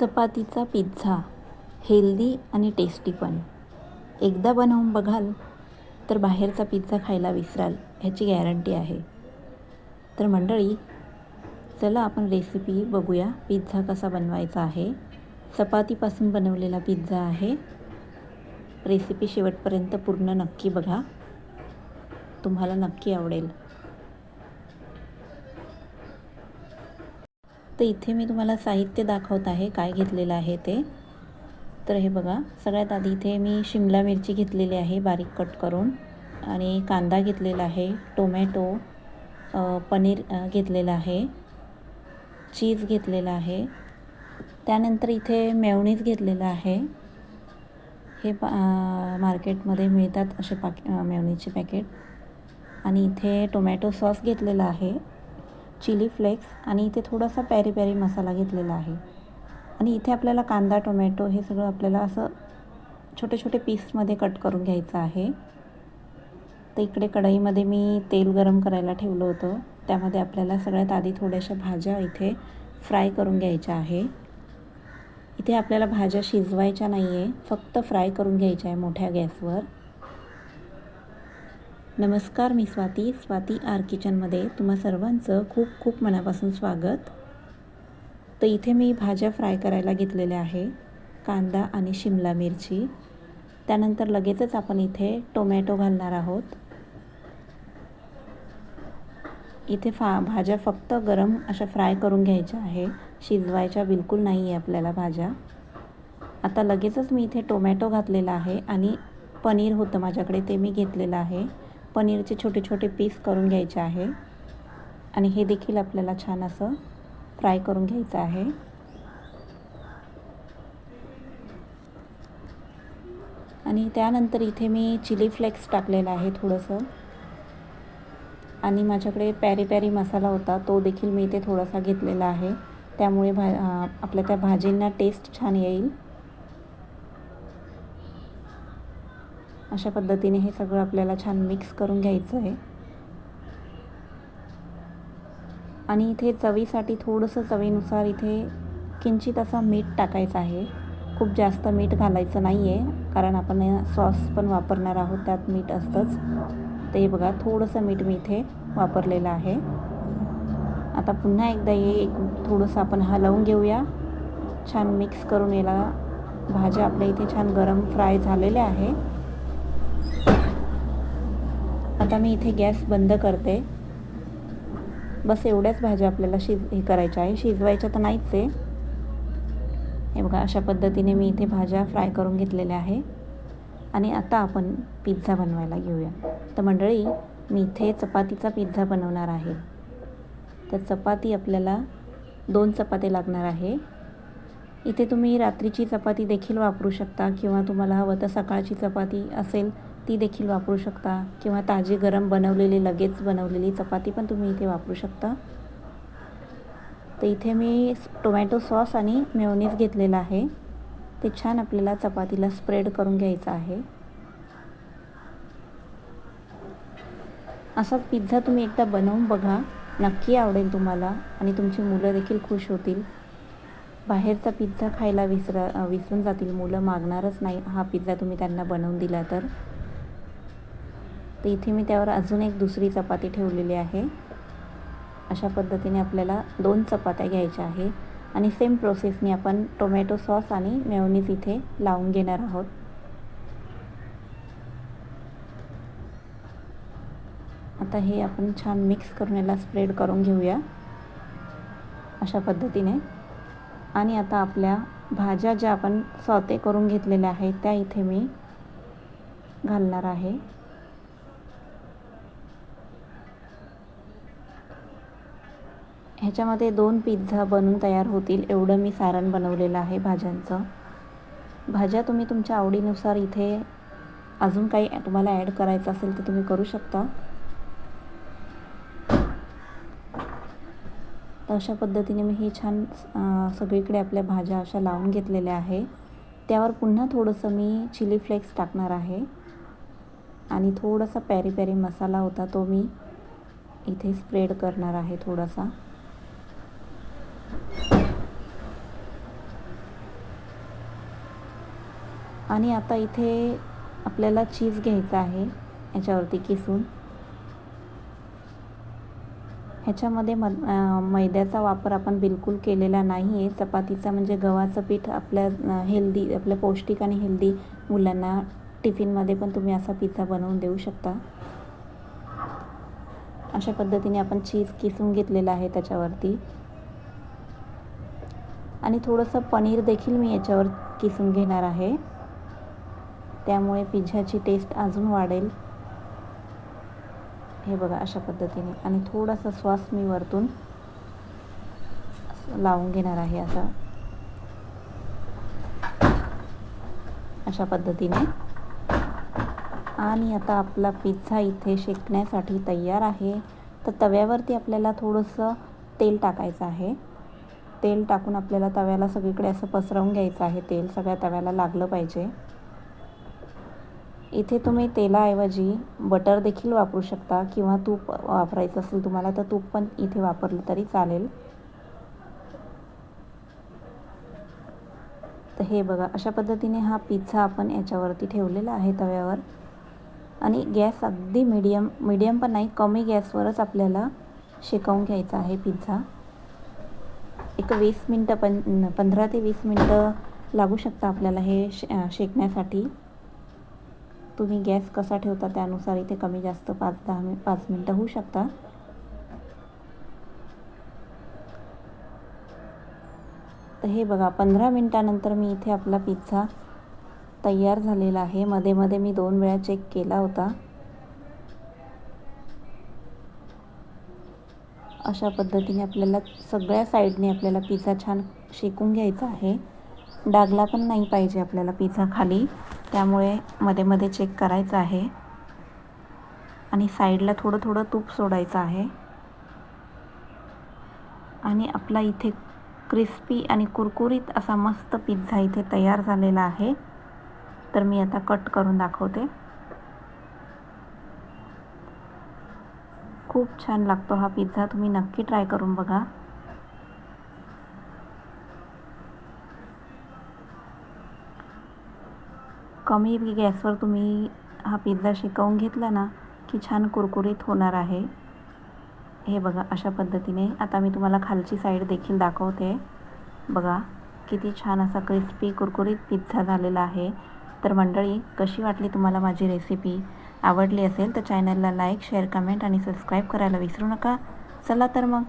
चपातीचा pizza healthy आणि tasty पण. एकदा बनवून बघाल तर बाहेरचा पिझ्झा खायला विसराल ह्याची गॅरंटी आहे. तर मंडळी, चला आपण रेसिपी बघूया पिझ्झा कसा बनवायचा आहे. चपातीपासून बनवलेला पिझ्झा आहे. रेसिपी शेवटपर्यंत पूर्ण नक्की बघा, तुम्हाला नक्की आवडेल. तर इथे मी तुम्हाला साहित्य दाखवत आहे काय घेतलेलं आहे ते. तर हे बघा, सगळ्यात आधी इथे मी शिमला मिरची घेतलेली आहे बारीक कट करून, आणि कांदा घेतलेला आहे, टोमॅटो, पनीर घेतलेलं आहे, चीज घेतलेलं आहे. त्यानंतर इथे मेयोनीज घेतलेलं आहे. हे मार्केटमध्ये मिळतात असे मेयोनीजचे पॅकेट. आणि इथे टोमॅटो सॉस घेतलेला आहे, चिली फ्लेक्स, आणि इथे थोडासा पॅरी पॅरी मसाला घेतलेला आहे. आणि इथे आपल्याला कांदा, टोमॅटो हे सगळं आपल्याला असं छोटे छोटे पीसमध्ये कट करून घ्यायचं आहे. तर इकडे कढईमध्ये मी तेल गरम करायला ठेवलं होतं. त्यामध्ये आपल्याला सगळ्यात आधी थोड्याशा भाज्या इथे फ्राय करून घ्यायच्या आहे. इथे आपल्याला भाज्या शिजवायच्या नाही आहे, फक्त फ्राय करून घ्यायच्या आहे मोठ्या गॅसवर. नमस्कार, मी स्वाती आर किचनमध्ये तुम्हा सर्वांचं खूप खूप मनापासून स्वागत. तर इथे मी भाज्या फ्राय करायला घेतलेल्या आहे, कांदा आणि शिमला मिरची. त्यानंतर लगेचच आपण इथे टोमॅटो घालणार आहोत. इथे भाज्या फक्त गरम अशा फ्राय करून घ्यायच्या आहे, शिजवायच्या बिलकुल नाही आहे आपल्याला भाज्या. आता लगेचच मी इथे टोमॅटो घातलेला आहे, आणि पनीर होतं माझ्याकडे ते मी घेतलेलं आहे. पनीरचे छोटे छोटे पीस करून घ्यायचे आहे, आणि हे देखील आपल्याला छान असं फ्राय करून घ्यायचं आहे. आणि त्यानंतर इथे मी चिली फ्लेक्स टाकलेला आहे थोडंसं, आणि माझ्याकडे पॅरी पॅरी मसाला होता तो देखील मी इथे थोडासा घेतलेला आहे. त्यामुळे आपल्या त्या भाजींना टेस्ट छान येईल. अशा पद्धतीने हे सगळं आपल्याला छान मिक्स करून घ्यायचं आहे. आणि इथे चवीसाठी थोडंसं चवीनुसार इथे किंचित असा मीठ टाकायचं आहे. खूप जास्त मीठ घालायचं नाही आहे, कारण आपण सॉस पण वापरणार आहोत, त्यात मीठ असतंच. तर हे बघा, थोडंसं मीठ मी इथे वापरलेलं आहे. आता पुन्हा एकदा थोडंसं आपण हलवून घेऊया, छान मिक्स करून. याला भाज्या आपल्या इथे छान गरम फ्राय झालेल्या आहे. आता मी इथे गॅस बंद करते. बस एवढ्याच भाज्या आपल्याला करायच्या आहे, शिजवायच्या तर नाहीच आहे. हे बघा, अशा पद्धतीने मी इथे भाज्या फ्राय करून घेतलेल्या आहे. आणि आता आपण पिझ्झा बनवायला घेऊया. तर मंडळी, मी इथे चपातीचा पिझ्झा बनवणार आहे. तर चपाती आपल्याला 2 चपात्या लागणार आहे. इथे तुम्ही रात्रीची चपाती देखील वापरू शकता, किंवा तुम्हाला हवं तर सकाळची चपाती असेल ती देखील वापरू शकता, किंवा ताजी गरम बनवलेली लगेच बनवलेली चपाती पण तुम्ही इथे वापरू शकता. तर इथे मी टोमॅटो सॉस आणि मेयोनीज घेतलेला आहे. ते छान आपल्याला चपातीला स्प्रेड करून घ्यायचं आहे. असाच पिझ्झा तुम्ही एकदा बनवून बघा, नक्की आवडेल तुम्हाला, आणि तुमची मुलं देखील खुश होतील. बाहेरचा पिझ्झा खायला विसरून जातील मुलं, मागणारच नाही हा पिझ्झा तुम्ही त्यांना बनवून दिला तर. इथे मी त्यावर अजून एक दुसरी चपाती ठेवलेली आहे. अशा पद्धतीने आपल्याला 2 चपात्या घ्यायच्या आहे, आणि सेम प्रोसेसने आपण टोमॅटो सॉस आणि मेयोनीज इथे लावून घेणार आहोत. आता हे आपण छान मिक्स करून याला स्प्रेड करून घेऊया अशा पद्धतीने. आणि आता आपल्या भाज्या ज्या आपण सॉते करून घेतलेल्या आहेत त्या इथे मी घालणार आहे. ह्याच्यामध्ये 2 पिझ्झा बनून तयार होतील एवढं मी सारण बनवलेलं आहे भाज्यांचं. भाज्या तुम्ही तुमच्या आवडीनुसार इथे अजून काही तुम्हाला ॲड करायचं असेल तर तुम्ही करू शकता. तर अशा पद्धतीने मी हे छान सगळीकडे आपल्या भाज्या अशा लावून घेतलेल्या आहे. त्यावर पुन्हा थोडंसं मी चिली फ्लेक्स टाकणार आहे, आणि थोडासा पॅरी पॅरी मसाला होता तो मी इथे स्प्रेड करणार आहे थोडासा. आणि आता इथे आपल्याला चीज घ्यायचं आहे याच्यावरती किसून. ह्याच्यामध्ये मैद्याचा वापर आपण बिलकुल केलेला नाही आहे. चपातीचा म्हणजे गव्हाचं पीठ आपल्या हेल्दी, आपल्या पौष्टिक आणि हेल्दी मुलांना टिफिनमध्ये पण तुम्ही असा पिझ्झा बनवून देऊ शकता. अशा पद्धतीने आपण चीज किसून घेतलेलं आहे त्याच्यावरती. आणि थोडंसं पनीर देखील मी याच्यावर किसून घेणार आहे, त्यामुळे पिझ्झाची टेस्ट अजून वाढेल. हे बघा अशा पद्धतीने. आणि थोडासा सॉस मी वरतून लावून घेणार आहे अशा पद्धतीने. आणि आता आपला पिझ्झा इथे शेकण्यासाठी तयार आहे. तर तव्यावरती आपल्याला थोडंसं तेल टाकायचं आहे. तेल टाकून आपल्याला तव्याला सगळीकडे असं पसरवून घ्यायचं आहे. तेल सगळ्या तव्याला लागलं पाहिजे. इथे तुम्ही तेलाऐवजी बटर देखील वापरू शकता, किंवा तूप वापरायचं असेल तुम्हाला तर तूप पण इथे वापरलं तरी चालेल. तर हे बघा अशा पद्धतीने हा पिझ्झा आपण याच्यावरती ठेवलेला आहे तव्यावर. आणि गॅस अगदी मीडियम पण नाही, कमी गॅसवरच आपल्याला शेकवून घ्यायचा आहे पिझ्झा. एक 20 मिनटं 15 ते 20 मिनटं लागू शकता आपल्याला हे शेकण्यासाठी. तुम्ही गॅस कसा ठेवता त्यानुसार इथे कमी जास्त 5 मिनटं होऊ शकता. तर हे बघा 15 मिनटानंतर मी इथे आपला पिझ्झा तयार झालेला आहे. मध्ये मध्ये मी 2 वेळा चेक केला होता. अशा पद्धतीने आपल्याला सगळ्या साईडने आपल्याला पिझ्झा छान शेकून घ्यायचा आहे. डागला पण नाही पाहिजे आपल्याला पिझ्झा खाली, त्यामुळे मध्ये मध्ये चेक करायचं आहे. आणि साईडला थोडं थोडं तूप सोडायचं आहे. आणि आपला इथे क्रिस्पी आणि कुरकुरीत असा मस्त पिझ्झा इथे तयार झालेला आहे. तर मी आता कट करून दाखवते. खूप छान लागतो हा पिझ्झा. तुम्ही नक्की ट्राय करून बघा. कमी गॅसवर तुम्ही हा पिझ्झा शेकवून घेतला ना की छान कुरकुरीत होणार आहे. हे बघा अशा पद्धतीने. आता मी तुम्हाला खालची साईड देखील दाखवते. बघा किती छान असा क्रिस्पी कुरकुरीत पिझ्झा झालेला आहे. तर मंडळी, कशी वाटली तुम्हाला माझी रेसिपी? आवडली असेल तर चॅनलला लाईक, शेअर, कमेंट आणि सबस्क्राईब करायला विसरू नका. चला तर मग